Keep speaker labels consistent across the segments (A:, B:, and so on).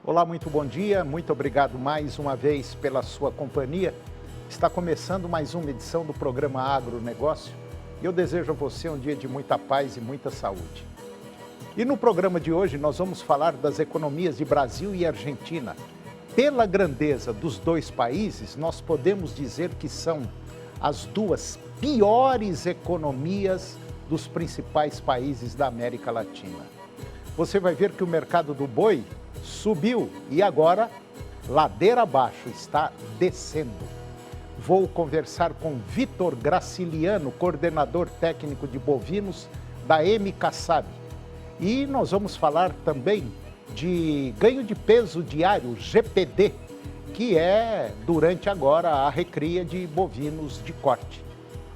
A: Olá, muito bom dia, muito obrigado mais uma vez pela sua companhia. Está começando mais uma edição do programa Agronegócio e eu desejo a você um dia de muita paz e muita saúde. E no programa de hoje nós vamos falar das economias de Brasil e Argentina. Pela grandeza dos dois países, nós podemos dizer que são as duas piores economias dos principais países da América Latina. Você vai ver que o mercado do boi subiu e agora, ladeira abaixo, está descendo. Vou conversar com Vitor Graciliano, coordenador técnico de bovinos da MKSAB. E nós vamos falar também de ganho de peso diário, GPD, que é durante agora a recria de bovinos de corte.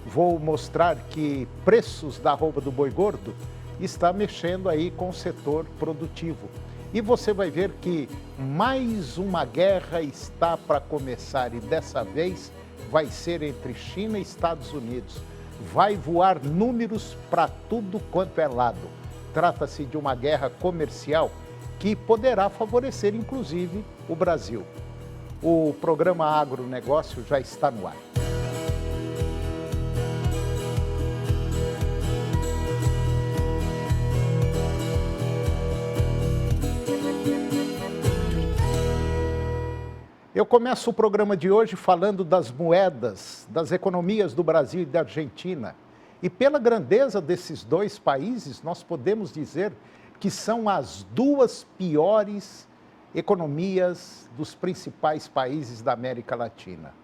A: Vou mostrar que preços da arroba do boi gordo está mexendo aí com o setor produtivo. E você vai ver que mais uma guerra está para começar e dessa vez vai ser entre China e Estados Unidos. Vai voar números para tudo quanto é lado. Trata-se de uma guerra comercial que poderá favorecer inclusive o Brasil. O programa Agronegócio já está no ar. Eu começo o programa de hoje falando das moedas, das economias do Brasil e da Argentina. E pela grandeza desses dois países, nós podemos dizer que são as duas piores economias dos principais países da América Latina.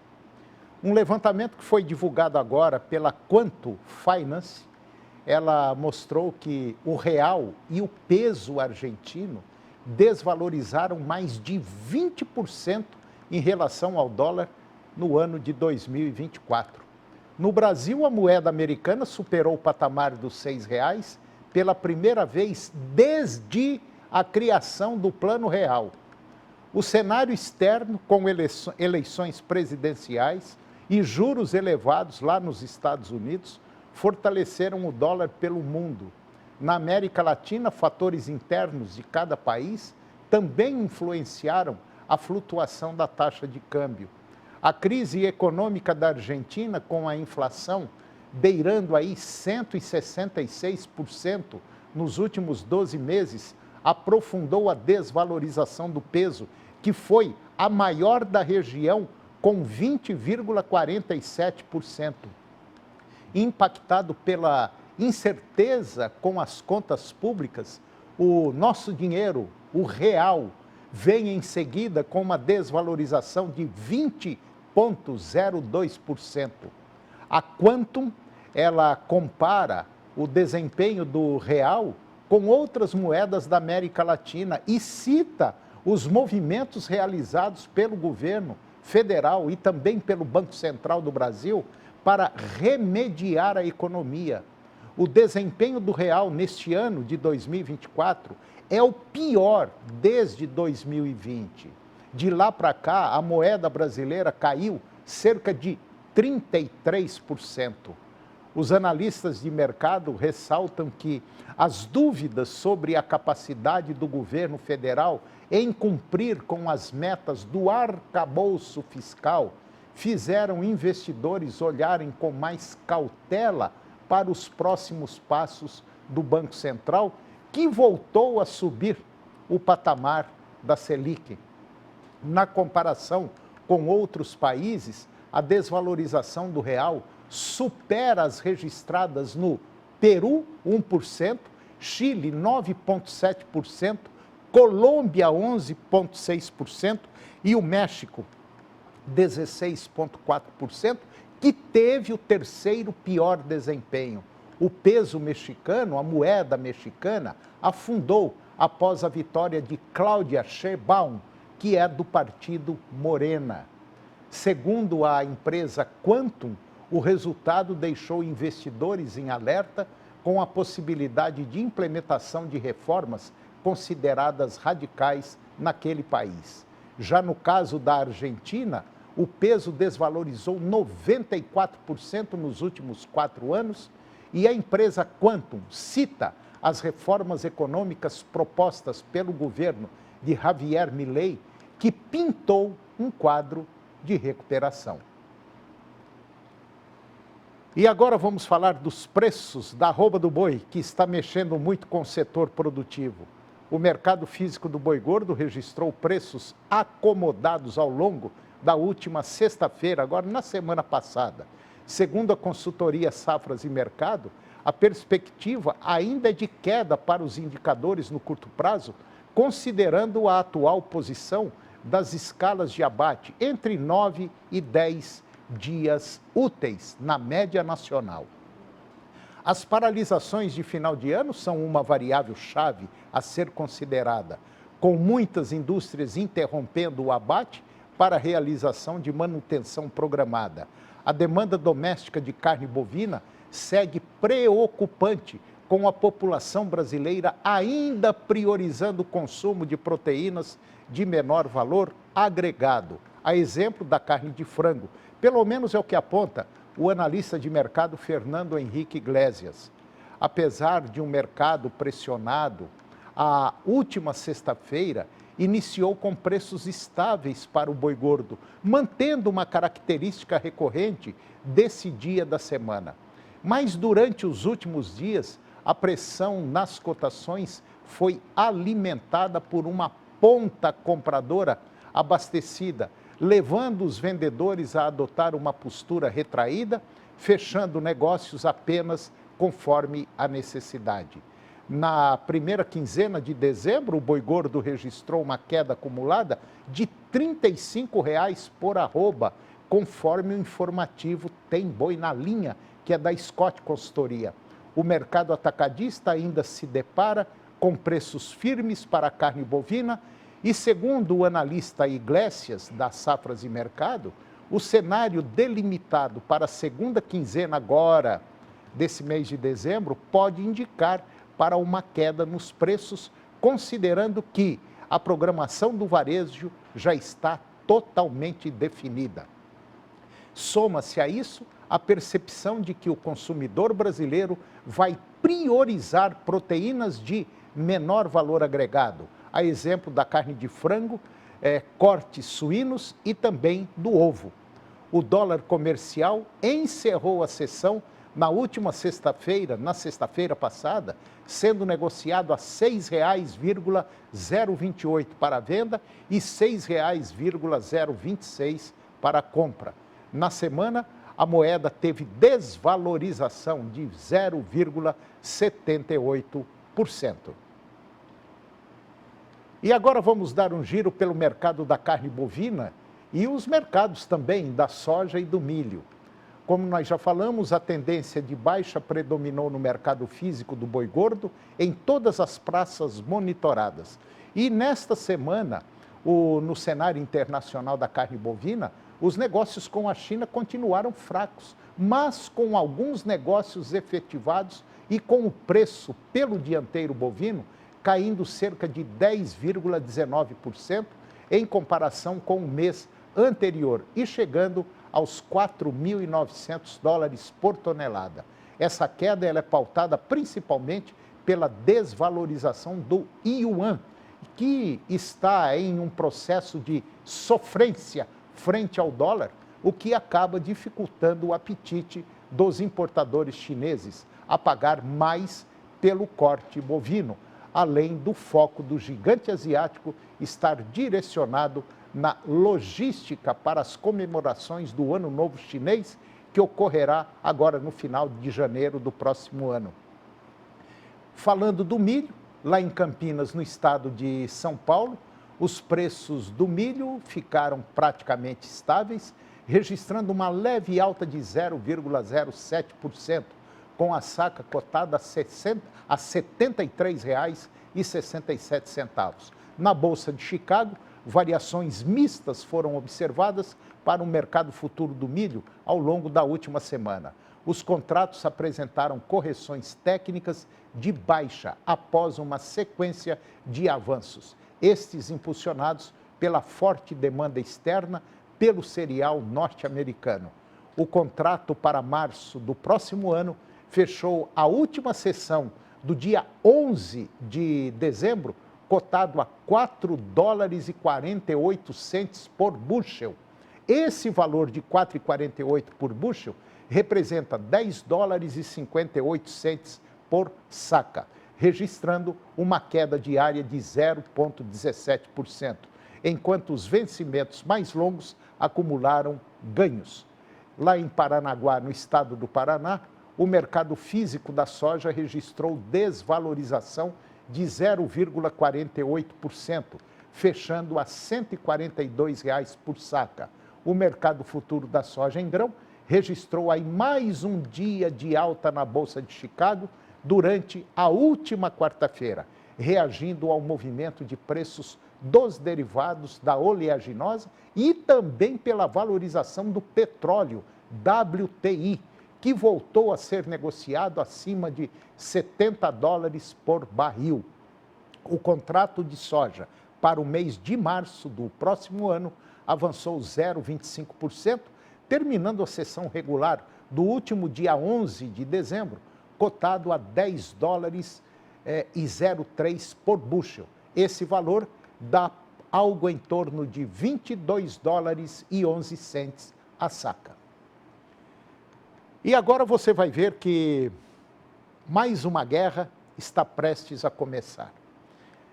A: Um levantamento que foi divulgado agora pela Quanto Finance, ela mostrou que o real e o peso argentino desvalorizaram mais de 20% em relação ao dólar no ano de 2024. No Brasil, a moeda americana superou o patamar dos R$6 pela primeira vez desde a criação do Plano Real. O cenário externo, com eleições presidenciais e juros elevados lá nos Estados Unidos, fortaleceram o dólar pelo mundo. Na América Latina, fatores internos de cada país também influenciaram a flutuação da taxa de câmbio. A crise econômica da Argentina, com a inflação beirando aí 166% nos últimos 12 meses, aprofundou a desvalorização do peso, que foi a maior da região, com 20,47%. Impactado pela incerteza com as contas públicas, o nosso dinheiro, o real, vem em seguida com uma desvalorização de 20,02%. A Quantum, ela compara o desempenho do real com outras moedas da América Latina e cita os movimentos realizados pelo governo federal e também pelo Banco Central do Brasil para remediar a economia. O desempenho do real neste ano de 2024 é o pior desde 2020. De lá para cá, a moeda brasileira caiu cerca de 33%. Os analistas de mercado ressaltam que as dúvidas sobre a capacidade do governo federal em cumprir com as metas do arcabouço fiscal fizeram investidores olharem com mais cautela para os próximos passos do Banco Central, que voltou a subir o patamar da Selic. Na comparação com outros países, a desvalorização do real supera as registradas no Peru, 1%, Chile, 9,7%, Colômbia, 11,6% e o México, 16,4%, que teve o terceiro pior desempenho. O peso mexicano, a moeda mexicana, afundou após a vitória de Cláudia Sheinbaum, que é do partido Morena. Segundo a empresa Quantum, o resultado deixou investidores em alerta com a possibilidade de implementação de reformas consideradas radicais naquele país. Já no caso da Argentina, o peso desvalorizou 94% nos últimos 4 anos e a empresa Quantum cita as reformas econômicas propostas pelo governo de Javier Milei, que pintou um quadro de recuperação. E agora vamos falar dos preços da arroba do boi, que está mexendo muito com o setor produtivo. O mercado físico do boi gordo registrou preços acomodados ao longo da última sexta-feira, agora na semana passada. Segundo a consultoria Safras e Mercado, a perspectiva ainda é de queda para os indicadores no curto prazo, considerando a atual posição das escalas de abate entre 9 e 10 dias úteis na média nacional. As paralisações de final de ano são uma variável chave a ser considerada, com muitas indústrias interrompendo o abate para a realização de manutenção programada. A demanda doméstica de carne bovina segue preocupante, com a população brasileira ainda priorizando o consumo de proteínas de menor valor agregado, a exemplo da carne de frango. Pelo menos é o que aponta o analista de mercado Fernando Henrique Iglesias. Apesar de um mercado pressionado, a última sexta-feira iniciou com preços estáveis para o boi gordo, mantendo uma característica recorrente desse dia da semana. Mas durante os últimos dias, a pressão nas cotações foi alimentada por uma ponta compradora abastecida, levando os vendedores a adotar uma postura retraída, fechando negócios apenas conforme a necessidade. Na primeira quinzena de dezembro, o boi gordo registrou uma queda acumulada de R$ 35,00 por arroba, conforme o informativo Tem Boi na Linha, que é da Scott Consultoria. O mercado atacadista ainda se depara com preços firmes para a carne bovina e, segundo o analista Iglesias, da Safras e Mercado, o cenário delimitado para a segunda quinzena agora desse mês de dezembro pode indicar para uma queda nos preços, considerando que a programação do varejo já está totalmente definida. Soma-se a isso a percepção de que o consumidor brasileiro vai priorizar proteínas de menor valor agregado, a exemplo da carne de frango, cortes suínos e também do ovo. O dólar comercial encerrou a sessão na última sexta-feira, na sexta-feira passada, sendo negociado a R$ 6,028 para a venda e R$ 6,026 para a compra. Na semana, a moeda teve desvalorização de 0,78%. E agora vamos dar um giro pelo mercado da carne bovina e os mercados também da soja e do milho. Como nós já falamos, a tendência de baixa predominou no mercado físico do boi gordo em todas as praças monitoradas. E nesta semana, no cenário internacional da carne bovina, os negócios com a China continuaram fracos, mas com alguns negócios efetivados e com o preço pelo dianteiro bovino caindo cerca de 10,19% em comparação com o mês anterior e chegando aos $4.900 por tonelada. Essa queda ela é pautada principalmente pela desvalorização do Yuan, que está em um processo de sofrência frente ao dólar, o que acaba dificultando o apetite dos importadores chineses a pagar mais pelo corte bovino, além do foco do gigante asiático estar direcionado na logística para as comemorações do Ano Novo Chinês, que ocorrerá agora no final de janeiro do próximo ano. Falando do milho, lá em Campinas, no estado de São Paulo, os preços do milho ficaram praticamente estáveis, registrando uma leve alta de 0,07%, com a saca cotada a R$ 73,67. Na Bolsa de Chicago, variações mistas foram observadas para o mercado futuro do milho ao longo da última semana. Os contratos apresentaram correções técnicas de baixa após uma sequência de avanços, estes impulsionados pela forte demanda externa pelo cereal norte-americano. O contrato para março do próximo ano fechou a última sessão do dia 11 de dezembro cotado a 4 dólares e 48 centes por bushel. Esse valor de 4,48 por bushel representa 10 dólares e 58 centes por saca, registrando uma queda diária de 0,17%, enquanto os vencimentos mais longos acumularam ganhos. Lá em Paranaguá, no estado do Paraná, o mercado físico da soja registrou desvalorização de 0,48%, fechando a R$ 142 por saca. O mercado futuro da soja em grão registrou aí mais um dia de alta na Bolsa de Chicago durante a última quarta-feira, reagindo ao movimento de preços dos derivados da oleaginosa e também pela valorização do petróleo, WTI, que voltou a ser negociado acima de 70 dólares por barril. O contrato de soja para o mês de março do próximo ano avançou 0,25%, terminando a sessão regular do último dia 11 de dezembro, cotado a 10 dólares e 0,3 por bushel. Esse valor dá algo em torno de 22 dólares e 11 centes a saca. E agora você vai ver que mais uma guerra está prestes a começar.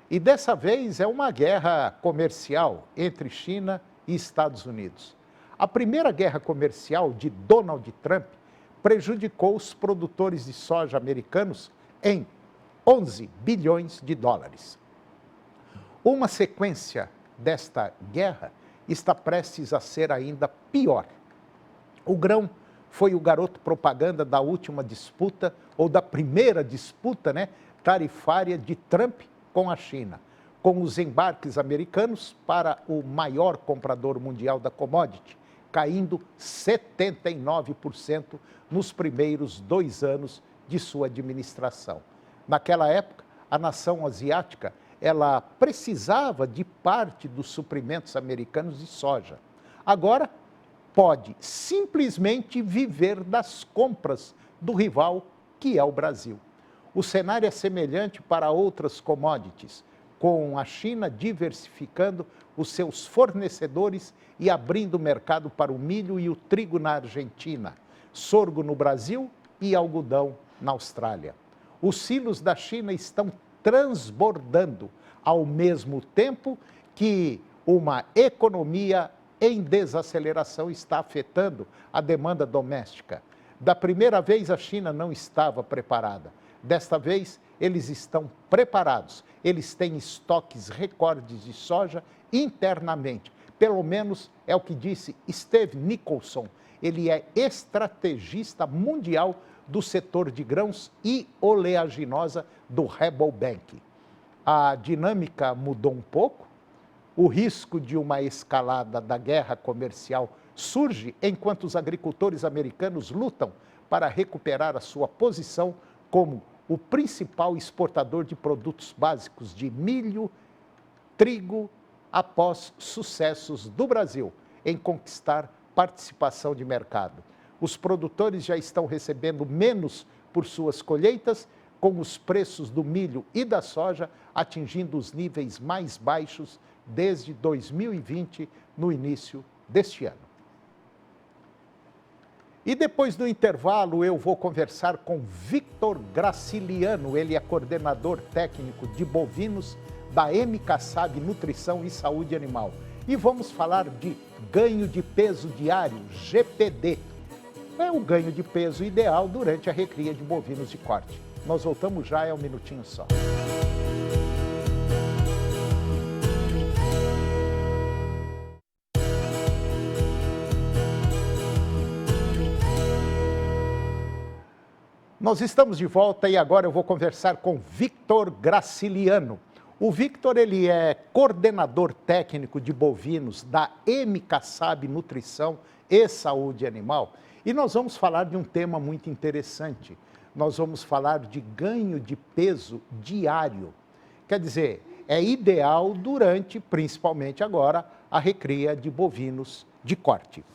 A: E dessa vez é uma guerra comercial entre China e Estados Unidos. A primeira guerra comercial de Donald Trump prejudicou os produtores de soja americanos em 11 bilhões de dólares. Uma sequência desta guerra está prestes a ser ainda pior. O grão foi o garoto propaganda da última disputa, ou da primeira disputa, tarifária de Trump com a China, com os embarques americanos para o maior comprador mundial da commodity, caindo 79% nos primeiros 2 anos de sua administração. Naquela época, a nação asiática ela precisava de parte dos suprimentos americanos de soja. Agora, pode simplesmente viver das compras do rival, que é o Brasil. O cenário é semelhante para outras commodities, com a China diversificando os seus fornecedores e abrindo mercado para o milho e o trigo na Argentina, sorgo no Brasil e algodão na Austrália. Os silos da China estão transbordando, ao mesmo tempo que uma economia em desaceleração está afetando a demanda doméstica. Da primeira vez, a China não estava preparada. Desta vez, eles estão preparados. Eles têm estoques recordes de soja internamente. Pelo menos é o que disse Steve Nicholson. Ele é estrategista mundial do setor de grãos e oleaginosa do Rabobank. A dinâmica mudou um pouco. O risco de uma escalada da guerra comercial surge enquanto os agricultores americanos lutam para recuperar a sua posição como o principal exportador de produtos básicos de milho, trigo, após sucessos do Brasil em conquistar participação de mercado. Os produtores já estão recebendo menos por suas colheitas, com os preços do milho e da soja atingindo os níveis mais baixos desde 2020, no início deste ano. E depois do intervalo eu vou conversar com Victor Graciliano, ele é coordenador técnico de bovinos da MK SAB Nutrição e Saúde Animal. E vamos falar de ganho de peso diário, GPD. É o ganho de peso ideal durante a recria de bovinos de corte. Nós voltamos já, é um minutinho só. Nós estamos de volta e agora eu vou conversar com Victor Graciliano. O Victor, ele é coordenador técnico de bovinos da MK SAB Nutrição e Saúde Animal. E nós vamos falar de um tema muito interessante. Nós vamos falar de ganho de peso diário. Quer dizer, é ideal durante, principalmente agora, a recria de bovinos de corte.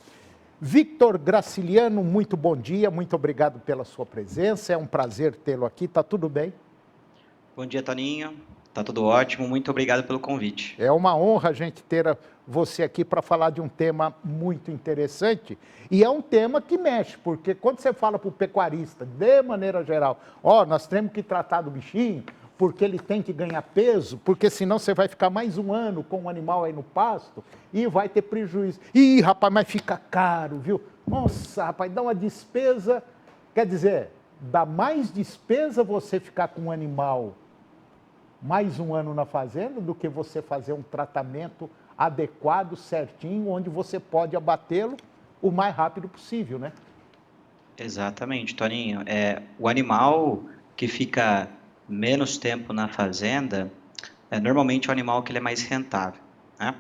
A: Victor Graciliano, muito bom dia, muito obrigado pela sua presença, é um prazer tê-lo aqui, está tudo bem?
B: Bom dia, Toninho, Tá tudo ótimo, muito obrigado pelo convite.
A: É uma honra a gente ter você aqui para falar de um tema muito interessante. E é um tema que mexe, porque quando você fala para o pecuarista, de maneira geral, nós temos que tratar do bichinho, porque ele tem que ganhar peso, porque senão você vai ficar mais um ano com o animal aí no pasto e vai ter prejuízo. Ih, rapaz, mas fica caro, viu? Nossa, rapaz, dá uma despesa. Quer dizer, dá mais despesa você ficar com um animal mais um ano na fazenda do que você fazer um tratamento adequado, certinho, onde você pode abatê-lo o mais rápido possível, né?
B: Exatamente, Toninho. O animal que fica menos tempo na fazenda, normalmente é um animal que ele é mais rentável, né?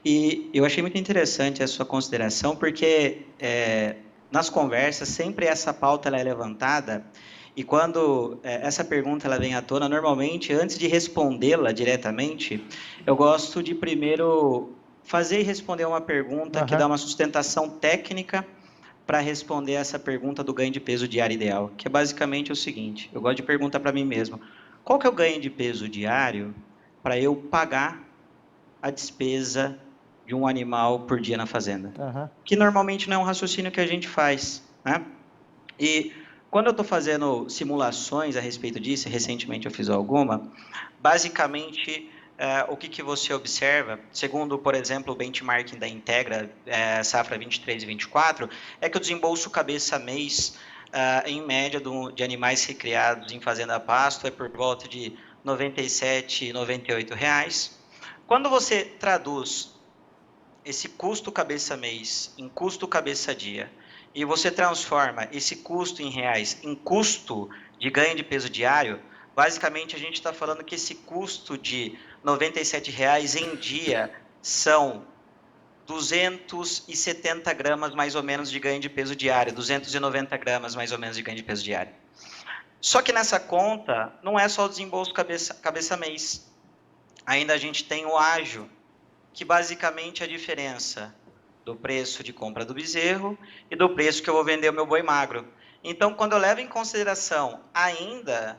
B: E eu achei muito interessante a sua consideração, porque nas conversas sempre essa pauta ela é levantada, e quando essa pergunta ela vem à tona, normalmente, antes de respondê-la diretamente, eu gosto de primeiro fazer e responder uma pergunta que dá uma sustentação técnica para responder essa pergunta do ganho de peso diário ideal, que é basicamente o seguinte: eu gosto de perguntar para mim mesmo, qual que é o ganho de peso diário para eu pagar a despesa de um animal por dia na fazenda? Que normalmente não é um raciocínio que a gente faz, né? E quando eu estou fazendo simulações a respeito disso, recentemente eu fiz alguma, basicamente o que você observa, segundo, por exemplo, o benchmarking da Integra, safra 23 e 24, é que o desembolso cabeça-mês, em média, de animais recriados em fazenda a pasto, é por volta de R$ 97, R$ 98. Quando você traduz esse custo cabeça-mês em custo cabeça-dia, e você transforma esse custo em reais em custo de ganho de peso diário, basicamente a gente está falando que esse custo de R$ 97 em dia são 270 gramas mais ou menos de ganho de peso diário, 290 gramas mais ou menos de ganho de peso diário. Só que nessa conta não é só o desembolso cabeça-mês. Ainda a gente tem o ágio, que basicamente é a diferença do preço de compra do bezerro e do preço que eu vou vender o meu boi magro. Então, quando eu levo em consideração ainda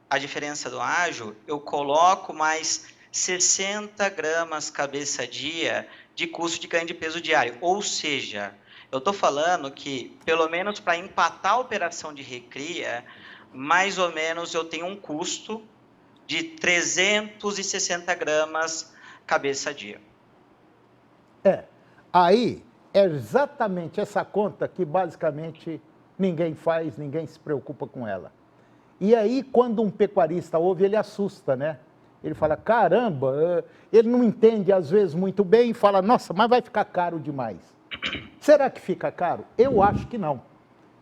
B: a diferença do ágio, eu coloco mais 60 gramas cabeça-dia de custo de ganho de peso diário. Ou seja, eu estou falando que, pelo menos para empatar a operação de recria, mais ou menos eu tenho um custo de 360 gramas cabeça-dia.
A: Aí é exatamente essa conta que basicamente ninguém faz, ninguém se preocupa com ela. E aí, quando um pecuarista ouve, ele assusta, né? Ele fala, caramba, ele não entende às vezes muito bem e fala, nossa, mas vai ficar caro demais. Será que fica caro? Eu acho que não.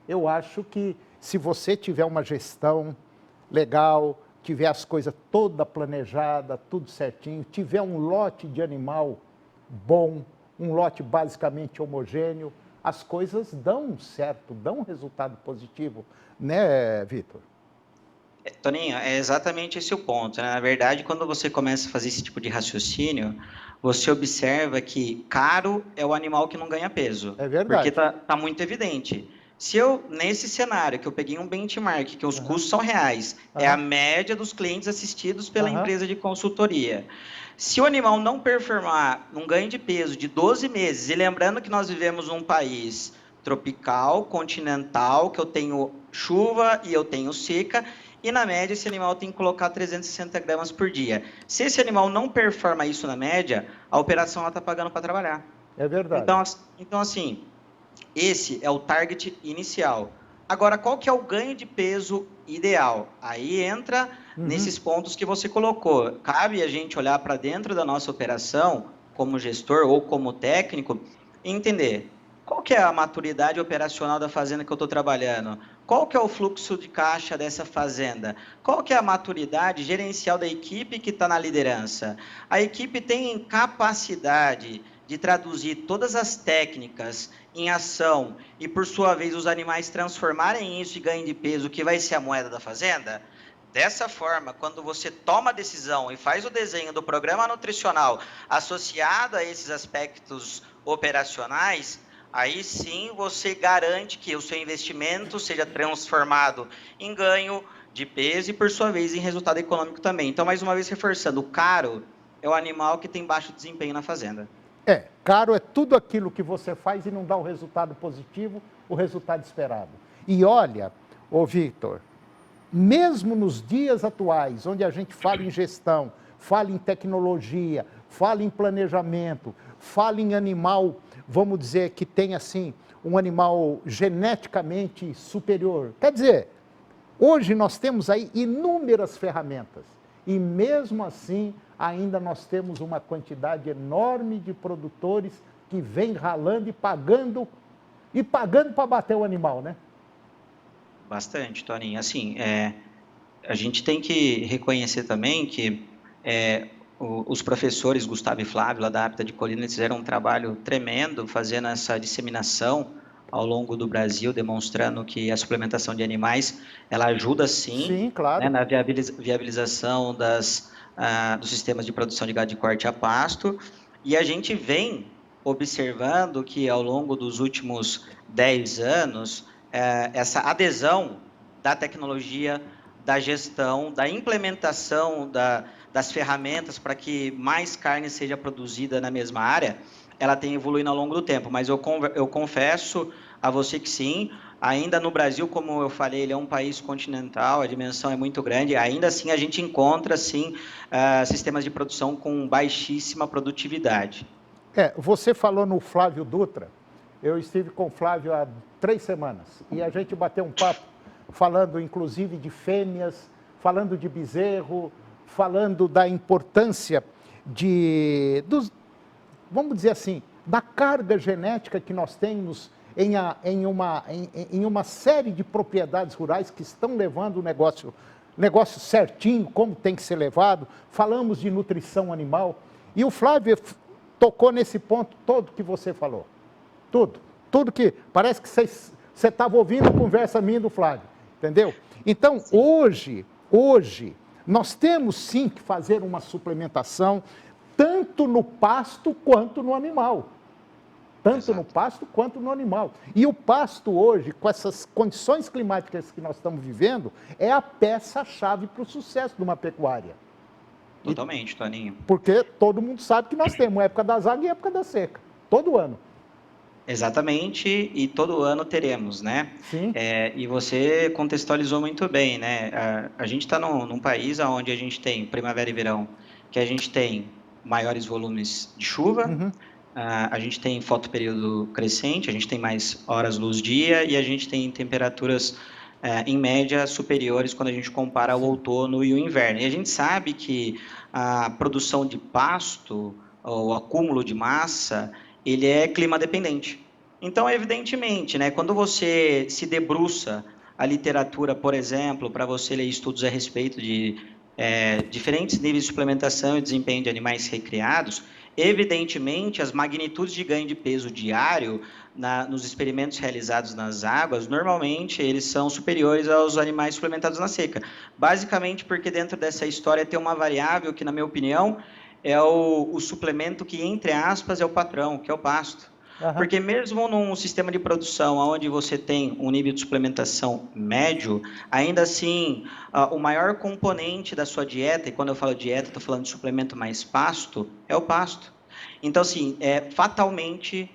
A: Eu acho que se você tiver uma gestão legal, tiver as coisas toda planejada, tudo certinho, tiver um lote de animal bom, um lote basicamente homogêneo, as coisas dão certo, dão um resultado positivo, né, Vitor?
B: Toninho, é exatamente esse o ponto, né? Na verdade, quando você começa a fazer esse tipo de raciocínio, você observa que caro é o animal que não ganha peso.
A: É verdade.
B: Porque tá muito evidente. Se eu, nesse cenário, que eu peguei um benchmark, que os custos são reais, é a média dos clientes assistidos pela empresa de consultoria. Se o animal não performar um ganho de peso de 12 meses, e lembrando que nós vivemos num país tropical, continental, que eu tenho chuva e eu tenho seca, e na média esse animal tem que colocar 360 gramas por dia. Se esse animal não performa isso na média, a operação está pagando para trabalhar.
A: É verdade.
B: Então, assim, esse é o target inicial. Agora, qual que é o ganho de peso ideal? Aí entra nesses pontos que você colocou. Cabe a gente olhar para dentro da nossa operação, como gestor ou como técnico, e entender qual que é a maturidade operacional da fazenda que eu estou trabalhando? Qual que é o fluxo de caixa dessa fazenda? Qual que é a maturidade gerencial da equipe que está na liderança? A equipe tem capacidade de traduzir todas as técnicas em ação e, por sua vez, os animais transformarem isso em ganho de peso, que vai ser a moeda da fazenda? Dessa forma, quando você toma a decisão e faz o desenho do programa nutricional associado a esses aspectos operacionais, aí sim você garante que o seu investimento seja transformado em ganho de peso e, por sua vez, em resultado econômico também. Então, mais uma vez, reforçando, o caro é o animal que tem baixo desempenho na fazenda.
A: Caro é tudo aquilo que você faz e não dá o resultado positivo, o resultado esperado. E olha, ô Victor, mesmo nos dias atuais, onde a gente fala em gestão, fala em tecnologia, fala em planejamento, fala em animal, vamos dizer que tem assim, um animal geneticamente superior. Quer dizer, hoje nós temos aí inúmeras ferramentas e mesmo assim ainda nós temos uma quantidade enorme de produtores que vem ralando e pagando para bater o animal, né?
B: Bastante, Toninho. Assim, a gente tem que reconhecer também que os professores Gustavo e Flávio, lá da Apta de Colina, eles fizeram um trabalho tremendo fazendo essa disseminação ao longo do Brasil, demonstrando que a suplementação de animais, ela ajuda sim,
A: claro,
B: né, na viabilização dos sistemas de produção de gado de corte a pasto, e a gente vem observando que ao longo dos últimos 10 anos, essa adesão da tecnologia, da gestão, da implementação das ferramentas para que mais carne seja produzida na mesma área, ela tem evoluído ao longo do tempo, mas eu confesso a você que sim, ainda no Brasil, como eu falei, ele é um país continental, a dimensão é muito grande, ainda assim a gente encontra, sim, sistemas de produção com baixíssima produtividade.
A: Você falou no Flávio Dutra, eu estive com o Flávio há 3 semanas e a gente bateu um papo falando inclusive de fêmeas, falando de bezerro, falando da importância vamos dizer assim, da carga genética que nós temos em uma série de propriedades rurais que estão levando o negócio certinho, como tem que ser levado. Falamos de nutrição animal e o Flávio tocou nesse ponto todo que você falou. Tudo que parece que você estava ouvindo a conversa minha do Flávio, entendeu? Então, hoje, nós temos sim que fazer uma suplementação tanto no pasto quanto no animal. No pasto quanto no animal. E o pasto hoje, com essas condições climáticas que nós estamos vivendo, é a peça-chave para o sucesso de uma pecuária.
B: Totalmente, Toninho.
A: Porque todo mundo sabe que nós temos época da zaga e época da seca, todo ano.
B: Exatamente, e todo ano teremos, né?
A: Sim.
B: E você contextualizou muito bem, né? A gente está num país onde a gente tem primavera e verão, que a gente tem maiores volumes de chuva, a gente tem fotoperíodo crescente, a gente tem mais horas-luz dia e a gente tem temperaturas, em média, superiores quando a gente compara o outono e o inverno. E a gente sabe que a produção de pasto, o acúmulo de massa, ele é clima dependente. Então, evidentemente, né, quando você se debruça a literatura, por exemplo, para você ler estudos a respeito de diferentes níveis de suplementação e desempenho de animais recriados, evidentemente, as magnitudes de ganho de peso diário nos experimentos realizados nas águas, normalmente eles são superiores aos animais suplementados na seca. Basicamente porque dentro dessa história tem uma variável que, na minha opinião, é o suplemento que, entre aspas, é o patrão, que é o pasto. Porque mesmo num sistema de produção onde você tem um nível de suplementação médio, ainda assim, o maior componente da sua dieta, e quando eu falo dieta, estou falando de suplemento mais pasto, é o pasto. Então, assim, fatalmente,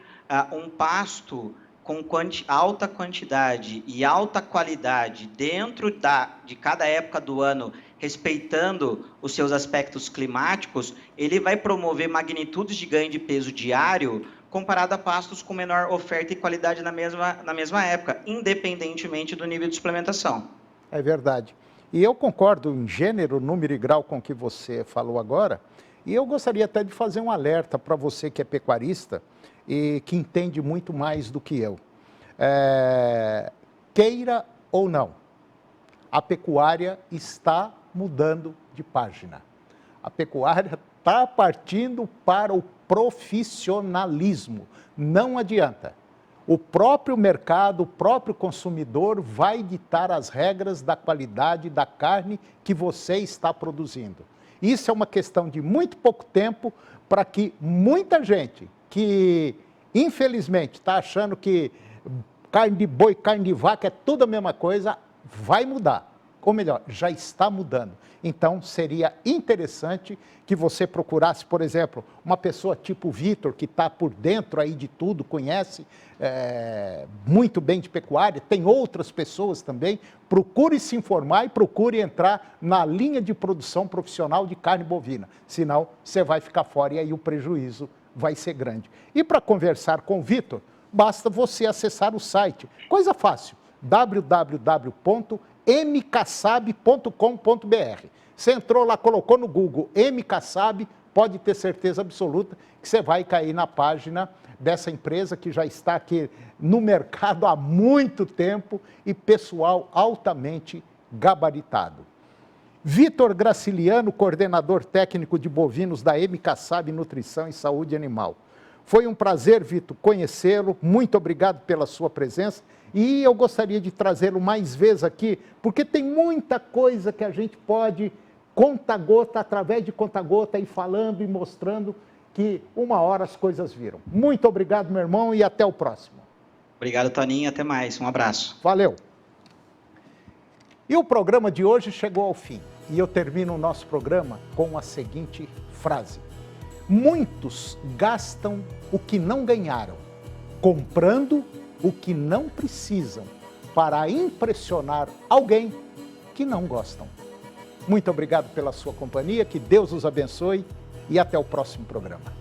B: um pasto com alta quantidade e alta qualidade dentro de cada época do ano, respeitando os seus aspectos climáticos, ele vai promover magnitudes de ganho de peso diário comparado a pastos com menor oferta e qualidade na mesma época, independentemente do nível de suplementação.
A: É verdade. E eu concordo em gênero, número e grau com o que você falou agora, e eu gostaria até de fazer um alerta para você que é pecuarista e que entende muito mais do que eu. Queira ou não, a pecuária está mudando de página. A pecuária está partindo para o profissionalismo. Não adianta. O próprio mercado, o próprio consumidor vai ditar as regras da qualidade da carne que você está produzindo. Isso é uma questão de muito pouco tempo para que muita gente que, infelizmente, está achando que carne de boi, carne de vaca é tudo a mesma coisa, vai mudar. ou melhor, já está mudando. Então, seria interessante que você procurasse, por exemplo, uma pessoa tipo Vitor, que está por dentro aí de tudo, conhece muito bem de pecuária, tem outras pessoas também. Procure se informar e procure entrar na linha de produção profissional de carne bovina, senão você vai ficar fora e aí o prejuízo vai ser grande. E para conversar com o Vitor, basta você acessar o site, coisa fácil, www.mcassab.com.br. Você entrou lá, colocou no Google MKSAB, pode ter certeza absoluta que você vai cair na página dessa empresa que já está aqui no mercado há muito tempo e pessoal altamente gabaritado. Vitor Graciliano, coordenador técnico de bovinos da MKSAB Nutrição e Saúde Animal. Foi um prazer, Vitor, conhecê-lo. Muito obrigado pela sua presença. E eu gostaria de trazê-lo mais vezes aqui, porque tem muita coisa que a gente pode, conta-gota, através de conta-gota, ir falando e mostrando que uma hora as coisas viram. Muito obrigado, meu irmão, e até o próximo.
B: Obrigado, Toninho. Até mais. Um abraço.
A: Valeu. E o programa de hoje chegou ao fim. E eu termino o nosso programa com a seguinte frase. Muitos gastam o que não ganharam, comprando o que não precisam, para impressionar alguém que não gostam. Muito obrigado pela sua companhia, que Deus os abençoe e até o próximo programa.